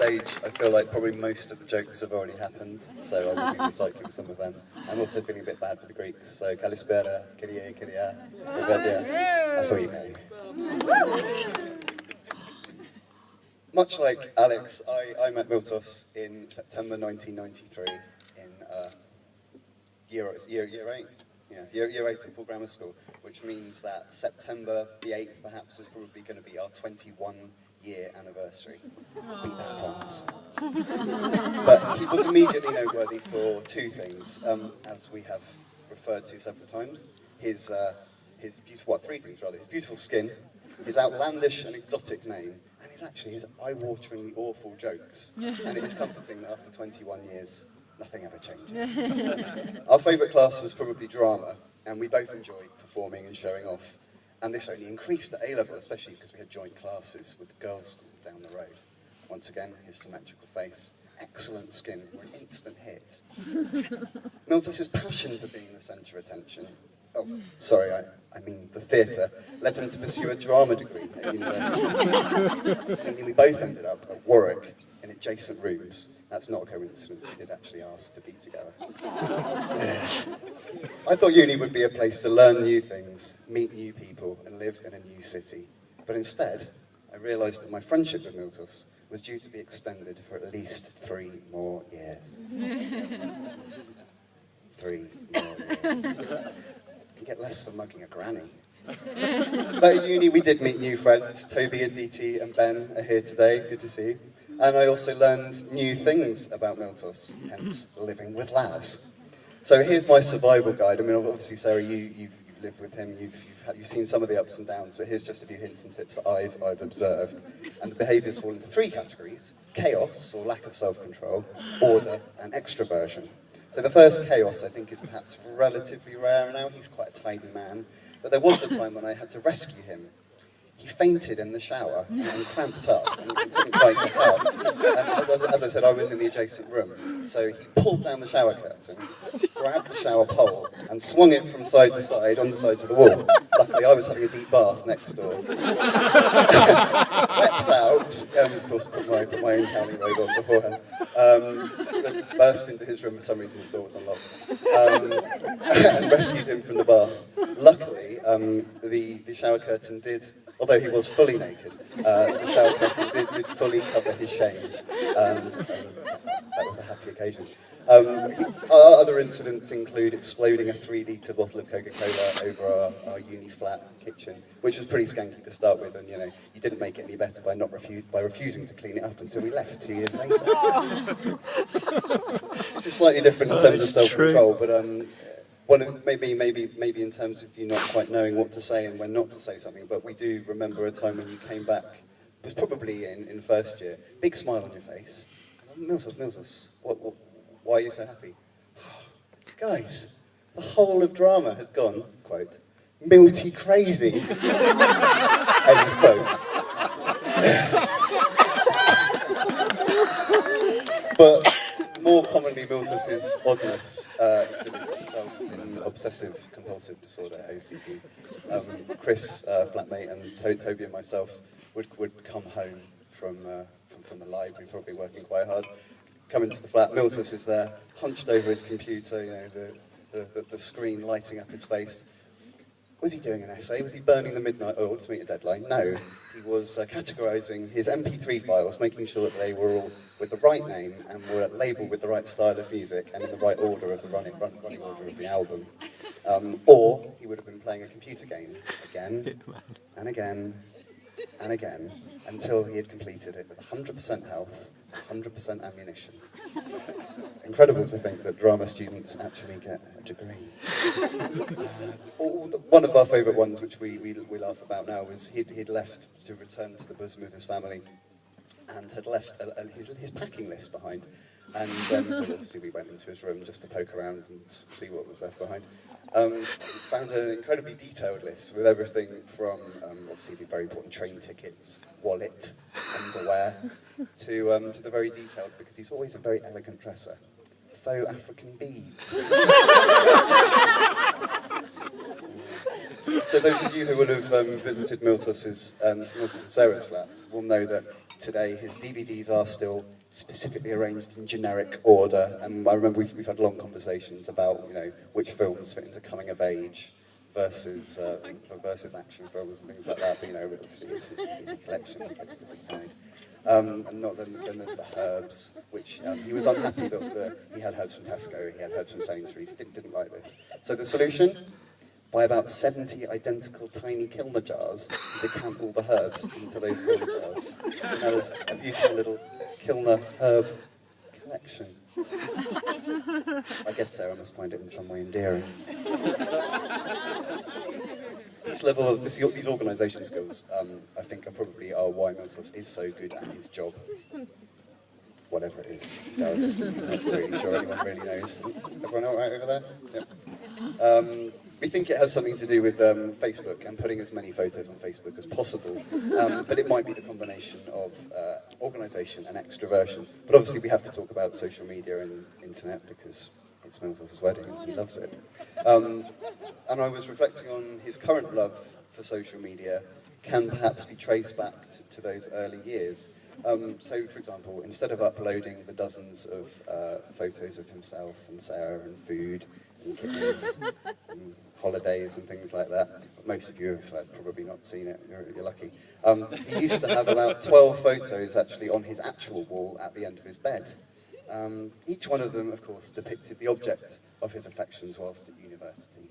stage, I feel like probably most of the jokes have already happened, so I will be recycling some of them. I'm also feeling a bit bad for the Greeks, so Kalispera, Kyrie, Kyria, Revedia. That's all you know. Much like Alex, I met Miltos in September 1993 in year 8. Yeah, year 8 at Paul Grammar School, which means that September the 8th perhaps is probably going to be our 21-year anniversary. Beat that, Pons. But he was immediately noteworthy for two things, as we have referred to several times. His beautiful, well, three things rather. His beautiful skin, his outlandish and exotic name, and his eye-wateringly awful jokes. And it is comforting that after 21 years, nothing ever changes. Our favourite class was probably drama, and we both enjoyed performing and showing off. And this only increased at A-level, especially because we had joint classes with the girls' school down the road. Once again, his symmetrical face, excellent skin, were an instant hit. Miltos' passion for being the centre of attention, I mean the theatre, led him to pursue a drama degree at university. Meaning we both ended up at Warwick in adjacent rooms. That's not a coincidence, we did actually ask to be together. I thought uni would be a place to learn new things, meet new people, and live in a new city. But instead, I realised that my friendship with Miltos was due to be extended for at least 3 more years. 3 more years. You get less for mugging a granny. But at uni we did meet new friends. Toby, Aditi and Ben are here today, good to see you. And I also learned new things about Miltos, hence living with Laz. So here's my survival guide. I mean, obviously, Sarah, you've lived with him, you've seen some of the ups and downs, but here's just a few hints and tips that I've observed. And the behaviours fall into 3 categories: chaos, or lack of self-control, order, and extroversion. So the first, chaos, I think is perhaps relatively rare now. He's quite a tiny man. But there was the time when I had to rescue him. He fainted in the shower and cramped up and couldn't quite get out. And as I said, I was in the adjacent room. So he pulled down the shower curtain, grabbed the shower pole, and swung it from side to side on the sides of the wall. Luckily, I was having a deep bath next door. Leapt out, of course, put my own toweling robe on beforehand. Burst into his room, for some reason his door was unlocked, and rescued him from the bath. Luckily, the shower curtain did, although he was fully naked, the shower curtain did fully cover his shame, and that was a happy occasion. Other incidents include exploding a 3-litre bottle of Coca-Cola over our uni flat kitchen, which was pretty skanky to start with, and you didn't make it any better by refusing to clean it up until we left 2 years later. It's slightly different in terms of self-control, but maybe in terms of you not quite knowing what to say and when not to say something, but we do remember a time when you came back, it was probably in first year, big smile on your face. Miltos, why are you so happy? Guys, the whole of drama has gone, quote, milty crazy, end quote. But more commonly, Miltos' oddness exhibits itself in obsessive-compulsive disorder, OCD. Chris, flatmate, and Toby and myself would come home from the library, probably working quite hard, come into the flat. Miltos is there, hunched over his computer, the screen lighting up his face. Was he doing an essay? Was he burning the midnight oil to meet a deadline? No. He was categorising his MP3 files, making sure that they were all with the right name and were labelled with the right style of music and in the right order of the running order of the album. Or he would have been playing a computer game again and again and again until he had completed it with 100% health, 100% ammunition. Incredible to think that drama students actually get a degree. One of our favourite ones, which we laugh about now, was he'd left to return to the bosom of his family and had left his packing list behind. And so obviously we went into his room just to poke around and see what was left behind. Found an incredibly detailed list with everything from obviously the very important train tickets, wallet, underwear, to the very detailed, because he's always a very elegant dresser, faux African beads. So those of you who would have visited Miltos and Sarah's flat will know that today. His DVDs are still specifically arranged in generic order, and I remember we've had long conversations about, you know, which films fit into coming of age versus action films and things like that. But, you know, obviously it's his DVD collection he gets to decide. And then there's the herbs, which he was unhappy that he had herbs from Tesco, he had herbs from Sainsbury's, he didn't like this. So the solution? Buy about 70 identical tiny Kilner jars and decant all the herbs into those Kilner jars. And now there's a beautiful little Kilner herb collection. I guess Sarah must find it in some way endearing. These organisation skills, I think, are why Miltos is so good at his job. Whatever it is he does. I'm not really sure anyone really knows. Everyone all right over there? Yep. We think it has something to do with Facebook and putting as many photos on Facebook as possible, but it might be the combination of organisation and extroversion. But obviously we have to talk about social media and internet because it's Miltos' wedding and he loves it. And I was reflecting on his current love for social media can perhaps be traced back to those early years. So, for example, instead of uploading the dozens of photos of himself and Sarah and food and kittens and holidays and things like that, but most of you have probably not seen it, you're lucky. He used to have about 12 photos actually on his actual wall at the end of his bed. Each one of them, of course, depicted the object of his affections whilst at university.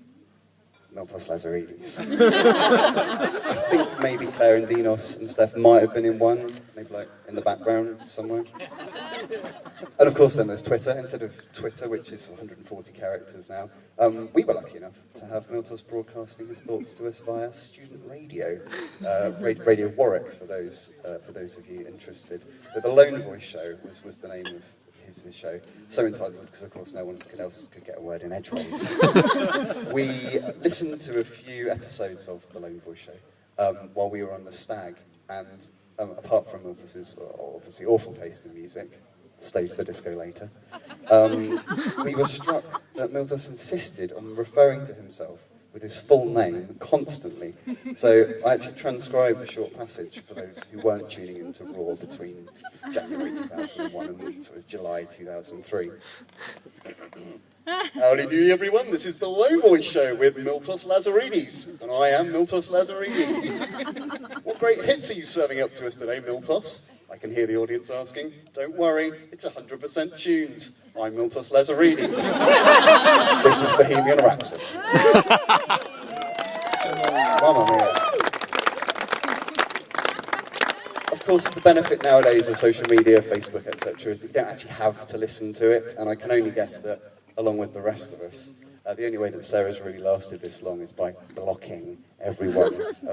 Miltos Lazaridis. I think maybe Claire and Dinos and Steph might have been in one, maybe like in the background somewhere. And of course then there's Twitter. Instead of Twitter, which is 140 characters now, we were lucky enough to have Miltos broadcasting his thoughts to us via student radio, Radio Warwick for those of you interested. So the Lone Voice Show was the name of his show. So entitled because of course no one else could get a word in edgeways. We listened to a few episodes of the Lone Voice Show while we were on the stag, and apart from Miltos' obviously awful taste in music, save the disco later, we were struck that Miltos insisted on referring to himself with his full name constantly. So I actually transcribed a short passage for those who weren't tuning into Raw between January 2001 and sort of July 2003. Howdy doody everyone, this is the Lone Voice Show with Miltos Lazaridis, and I am Miltos Lazaridis. What great hits are you serving up to us today, Miltos? I can hear the audience asking. Don't worry, it's 100% tunes. I'm Miltos Lazaridis. This is Bohemian Rhapsody. Mamma mia. Of course, the benefit nowadays of social media, Facebook, etc., is that you don't actually have to listen to it, and I can only guess that, along with the rest of us, the only way that Sarah's really lasted this long is by blocking every one